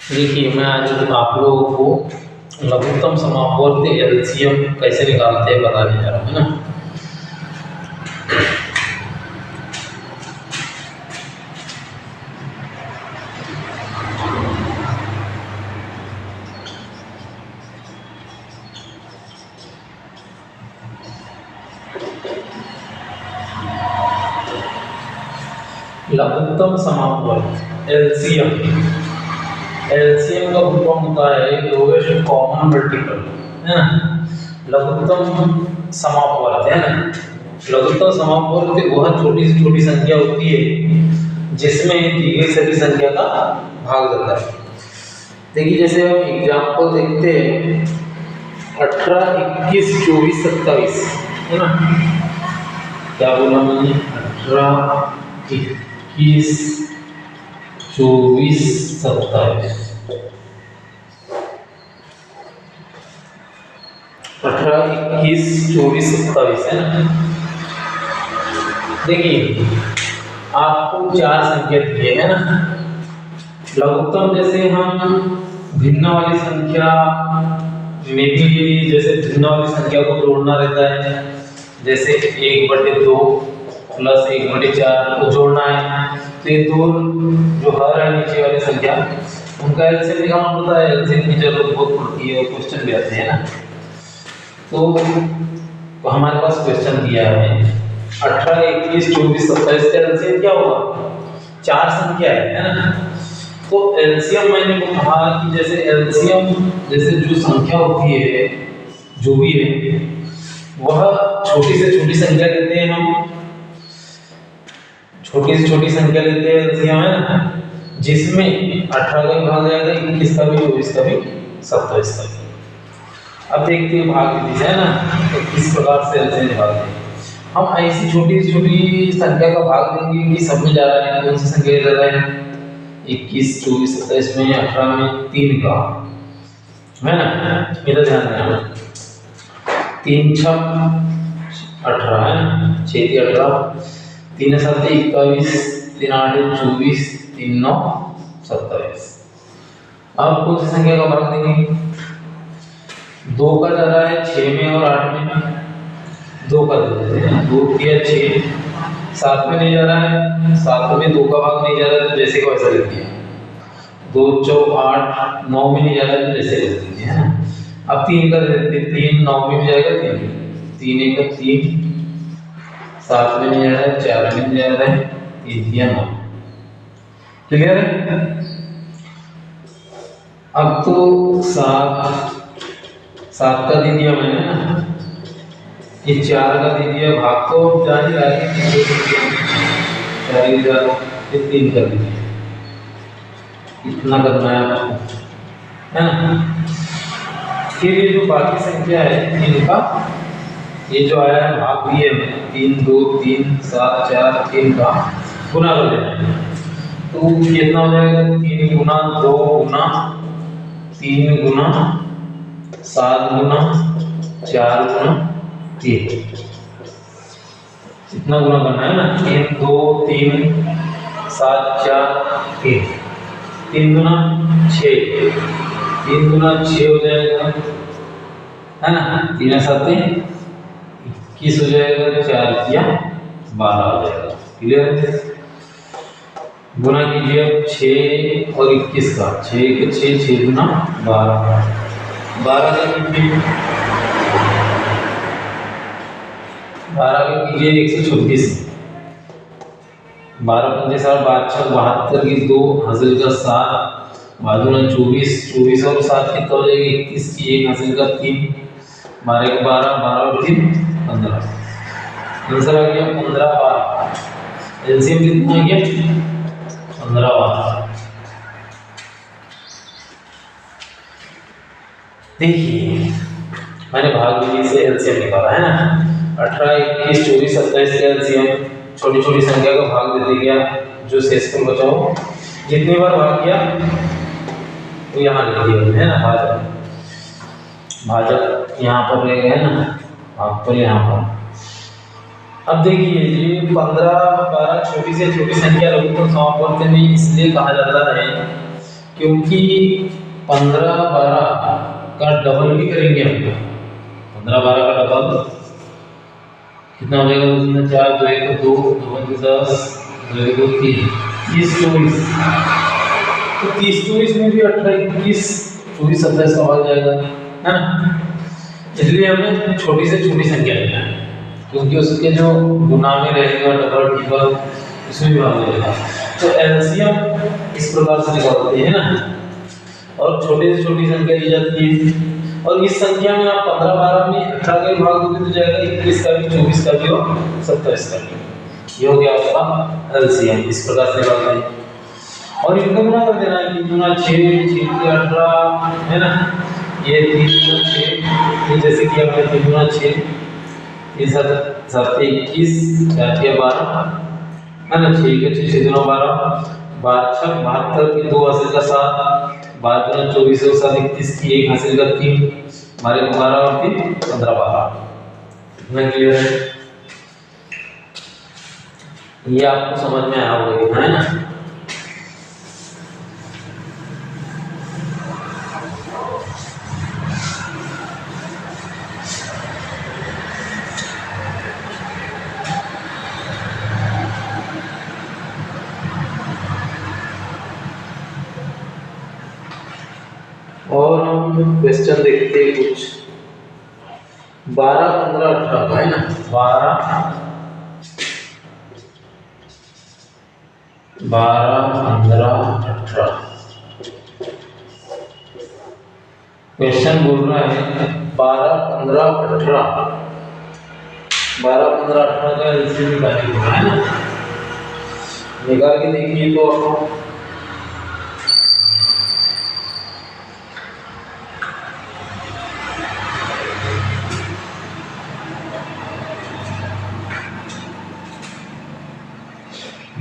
देखिए मैं आज आप लोगों को लघुत्तम समापवर्ती एलसीएम कैसे निकालते हैं बताने जा रहा हूँ, है ना। लघुत्तम समापवर्त एलसीएम का फुल फॉर्म होता है लोएस्ट कॉमन मल्टीपल, है ना। लघुत्तम समापवर्त है ना। लघुत्तम समापवर्त वह छोटी से छोटी संख्या होती है जिसमें दी गई सभी संख्या का भाग जाता है। देखिए जैसे हम एग्जाम्पल देखते हैं 18, 21, 24, 27, है ना। क्या बोला मैंने? 18, 21, 24, 27। 18, 21, 24, 27 है ना। देखिए आपको चार संख्या दिए है ना। लघुत्तम जैसे हम भिन्न वाली संख्या में भी जैसे भिन्न वाली संख्या को जोड़ना रहता है, जैसे 1/2 प्लस 1/4 को जोड़ना है, तो ये दो जो हर है नीचे वाली संख्या उनका एलसीएम निकालना पड़ता है। एलसीएम की जरूरत बहुत पड़ती है और क्वेश्चन भी आते हैं ना। तो हमारे पास क्वेश्चन दिया है 18, 21, 24, 27 का एलसीएम क्या होगा? चार संख्या है ना। तो एलसीएम मैंने कहा कि जैसे एलसीएम जैसे जो संख्या होती है जो भी है वह छोटी से छोटी संख्या लेते हैं, हम छोटी से छोटी संख्या लेते हैं एलसीएम, है ना, जिसमें 18 का भी भाग जाएगा, 21 का भी, 24 का भी, 27 का भी। अब देखते हैं भाग विधि है ना, तो किस प्रकार से एलसीएम निकालते हैं। हम ऐसी छोटी से छोटी संख्या का भाग देंगे कि सब में जा रहा है, कौन सी संख्या जा रहा है? 21, 24, 27 में, 18 में 3 का, है ना। मेरा ध्यान देना, 3 6 18 है, 6 3 18, 3 7 21, 3 8 24, 3 9 27। अब कौन सी संख्या का भाग देंगे? 2 का जा रहा है 6 में और 8 में, 2 का दे देते हैं। 2 दिया 6, 7 में नहीं जा रहा है, 7 में 2 का भाग नहीं जा रहा है, तो जैसे को ऐसा लिख दिया। 2 4 8, 9 में नहीं जा रहा है, तो जैसे लिख दिया, है ना। अब 3 का दे देते हैं, 3 9 में भी जाएगा, 3 1 का 3, 7 में नहीं जा रहा है, 4 में नहीं जा रहा है, 3 दिया 9। क्लियर है? अब तो 7 का दे दिया मैंने ना, ये 4 का दे दिया, भाग तो जान ही रहा है, 3 कर दीजिए। इतना करना है आपको, है ना। फिर ये जो बाकी संख्या है इनका ये जो आया है भाग भी है 3 2 3 7 4 3 का गुना कर देना है। तो कितना हो जाएगा? 3 गुना 2 गुना 3 गुना 7 गुना 4 गुना 3, इतना गुना करना है ना। 3 2 3 7 4 3, 3 गुना 6, 3 गुना 6 हो जाएगा, है ना। 3 7 21 हो जाएगा, 4 किया 12 हो जाएगा। क्लियर? गुना कीजिए 6 और 21 का, 6 के 6, 6 गुना 12, 12 का कीजिए 126, 12 पंजे 7 72 की 2 हासिल का 7, बाजू में 24 और 7 कितना हो जाएगी? 21 की 1 हासिल का 3, 12 के 12, 12 और 3 15। आंसर आ गया 15 बार। एलसीएम कितना आ गया? 15 बार। देखिए मैंने भाग विधि से एलसीएम निकाला, है ना। 18, 21, 24, 27 का एलसीएम छोटी छोटी संख्या का भाग दे दिया, जो शेषफल बचा हो जितनी बार भाग किया तो यहाँ लिख दिया, है ना। भाजक यहाँ पर रहेगा, है ना, भाग पर यहाँ पर। अब देखिए ये 15, 12 छोटी से छोटी संख्या लघुत्तम समापवर्त में इसलिए कहा जाता है क्योंकि 15 12 का डबल भी करेंगे हम लोग। 15 12 का डबल कितना हो जाएगा? उसमें 4 2 1 2 2 10 2 1 3 30 24। तो 30 24 में भी 18 21 24 27 का भाग जाएगा, है ना। इसलिए हमें छोटी से छोटी संख्या लेना है, क्योंकि उसके जो गुना में रहेगा डबल ट्रिपल उसमें भी भाग जाएगा। तो एलसीएम इस प्रकार से निकालते हैं ना, और छोटे से छोटी संख्या ली जाती है। और इस संख्या में आप 15 12 में 18 का भाग दोगे तो जाएगा 21 का भी, 24 का भी और 27 का भी। ये हो गया आपका एलसीएम। इस प्रकार से निकालते हैं। और इनको गुना कर देना है, 3 गुना 6 6 के 18, है ना। ये 3 गुना 6, ये जैसे कि हमने 3 गुना 6 ये 7 21 4 के 12, है ना। 6 के 6 6 गुना 12 12 6 72 की 2 हासिल का 7 12 गुना 24 और 7 31 की 1 हासिल का 3 हमारे 12 और 3 15 12। इतना क्लियर है? ये आपको समझ में आया होगा, है ना। और हम क्वेश्चन देखते हैं कुछ 12 15 18 का, है ना। 12 15 18 क्वेश्चन बोल रहा है 12 15 18 12 15 18 का एलसीएम निकालिए, है ना। निकाल के देखिए तो आपको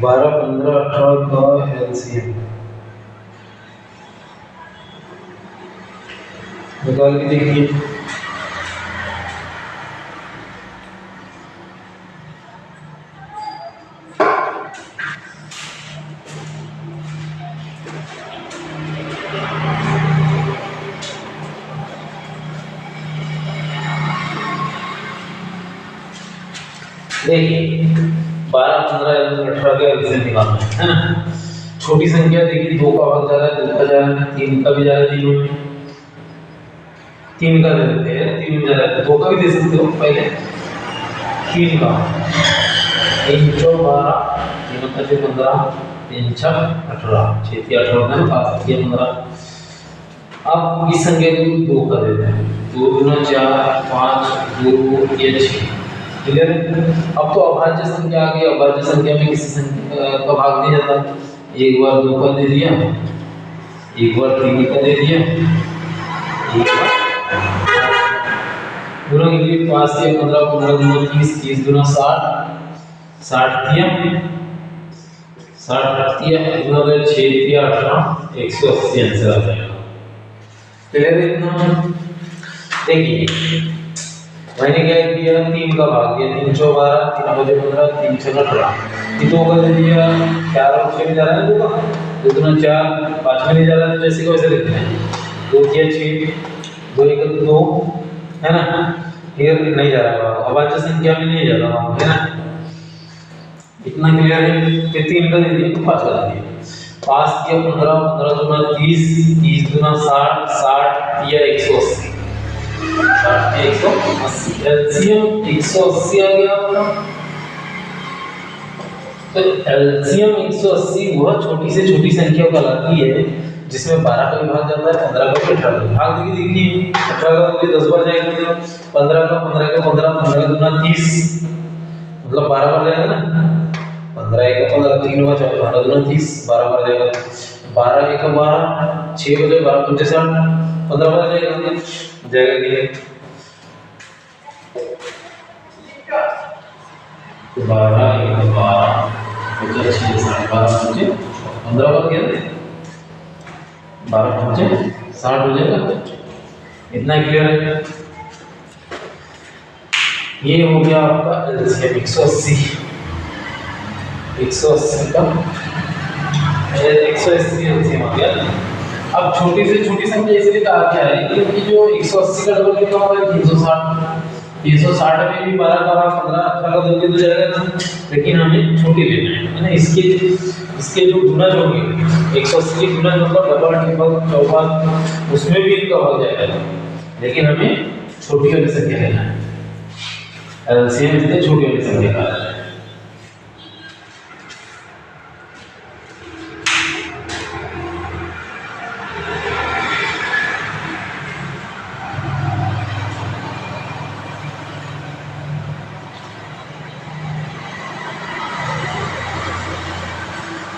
12 15 18 का एलसीएम निकाल के देखिए। देखिए 12 15 18 का एलसीएम निकालना है ना। छोटी संख्या देखिए 2 का भाग जा रहा है, 2 का जा रहा है, 3 का भी जा रहा है, 3 में 3 का दे देते हैं, 3 में जा रहा है 2 का भी दे सकते हो। पहले 3 का 3 4 12 3 का 15 3 6 18 6 3 18 ना 5 3 15। अब इस संख्या को 2 का देते हैं, 2 गुना 4 5 2 ये 6। क्लियर? अब तो अभाज्य संख्या आ गई। अभाज्य संख्या में किसी संख्या का भाग नहीं जाता। एक बार 2 का दे दिया, एक बार 3 का दे दिया, एक बार गुना के लिए 5 से 15 15 गुना 30 30 गुना 60 60 दिया 60 दिया इतना हो 6 दिया 18 180 आंसर आ जाएगा। क्लियर है? इतना देखिए मैंने क्या किया, 3 का भाग दिया, 3 4 12 3 5 15 3 6 18 ये 2 का दे दिया, 4 और 6 में जा रहा है 2 का, 2 गुना 4 5 में नहीं जा रहा है, तो जैसे को वैसे लिखते हैं 2 किया 6 2 1 2 है ना। फिर नहीं जा रहा है, अभाज्य संख्या में नहीं जा रहा है ना। इतना क्लियर है? फिर 3 का दे दिया तो 5 का दे दिया, 5 किया 15 15 गुना 30 30 गुना 60 60 या 180 180 एलसीएम 180 आ गया आपका। तो एलसीएम 180 वह छोटी से छोटी संख्या कहलाती है जिसमें 12 का भी भाग जाता है, 15 का भी 18 का भाग देखिए 18 का मुझे 10 बार जाएगा, 15 का 15 गुना 30 मतलब 12 बार जाएगा ना। 15 1 का 15 3 बार 12 गुना 30 12 बार जाएगा। 12 1 का 12 6 बजे 12 5 60 15 बार जाएगा कि 12 1 12 5 6 7 12 5 15 बार गया 12 5 60 हो जाएगा। इतना क्लियर है? ये हो गया आपका एलसीएम 180 180 का 180 एलसीएम आ गया। अब छोटी से छोटी संख्या इसलिए कहा गया है क्योंकि जो 180 का डबल कितना होगा 360 में भी 12 का भाग 15 18 का दोगे तो जाएगा ना, लेकिन हमें छोटी लेना है ना। इसके जो गुना जो होंगे 180 के गुना मतलब डबल ट्रिपल चौपन उसमें भी इनका भाग जाएगा, लेकिन हमें छोटी वाली संख्या लेना है। एलसीएम इसलिए छोटी वाली संख्या का है।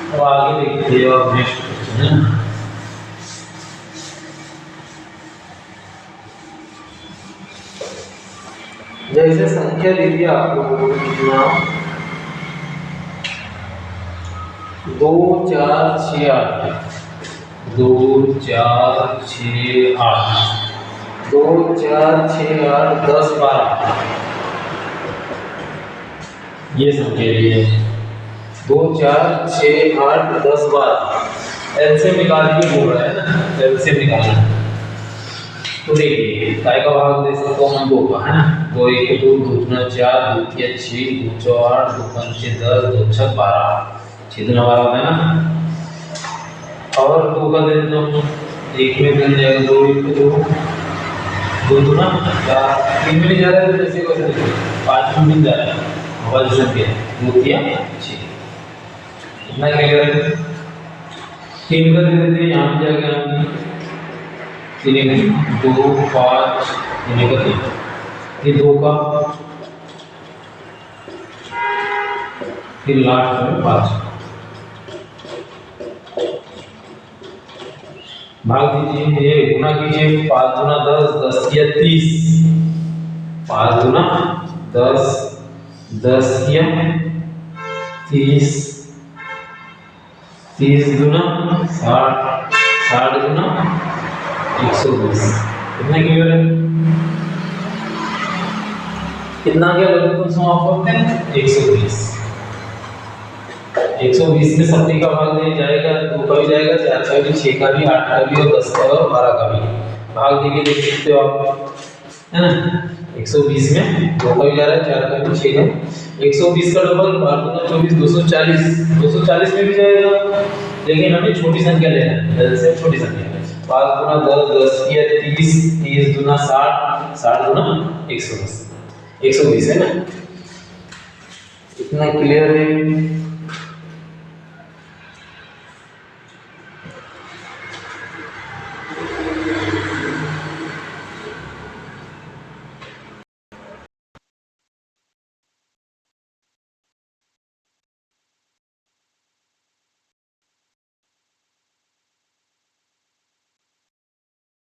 अब आगे देखिए और नेक्स्ट क्वेश्चन है। जैसे संख्या दी थी आपको कितना 2 4 6 8 2 4 6 8 2 4 6 8 10 12 ये संख्या दी है 2 4 6 8 10 12 एलसीएम निकाल के बोल रहा है ना, एलसीएम निकालना है। तो देखिए काय का भाग दे सकते हो हम 2 का है ना, 2 1 2 2 2 4 2 3 6 2 4 8 2 5 6 10 2 6 12 6 2 12 है ना। और 2 का दे दो एक में मिल जाएगा 2 1 2 2 2 ना 4 3 में जा रहा है तो जैसे कैसे 5 में मिल जा रहा है मोबाइल संख्या 2 3 6 इतना क्लियर है। 3 का दे देते हैं यहाँ पे जाएगा 3 2 5 3 का 3 ये 2 का फिर लास्ट में 5 भाग दीजिए, ये गुना कीजिए 5 गुना 10 10 या 30 5 गुना 10 10 या 30 30 गुना 60 60 गुना 120 कितना क्लियर है। कितना क्या लघुत्तम समाप्त करते हैं 120 120 में 70 का भाग नहीं जाएगा 2 का भी जाएगा 4 का भी 6 का भी 8 का भी और 10 का और 12 का भी भाग देके देख सकते हो आप है ना। 120 में 2 का भी जा रहा है 4 का भी 6 का 120 का डबल 12 240 240 में भी जाएगा, लेकिन हमें छोटी संख्या लेना है, जैसे छोटी संख्या 5 गुना 10 10 या 30 30 गुना 60 60 गुना 120 120 है ना। इतना क्लियर है।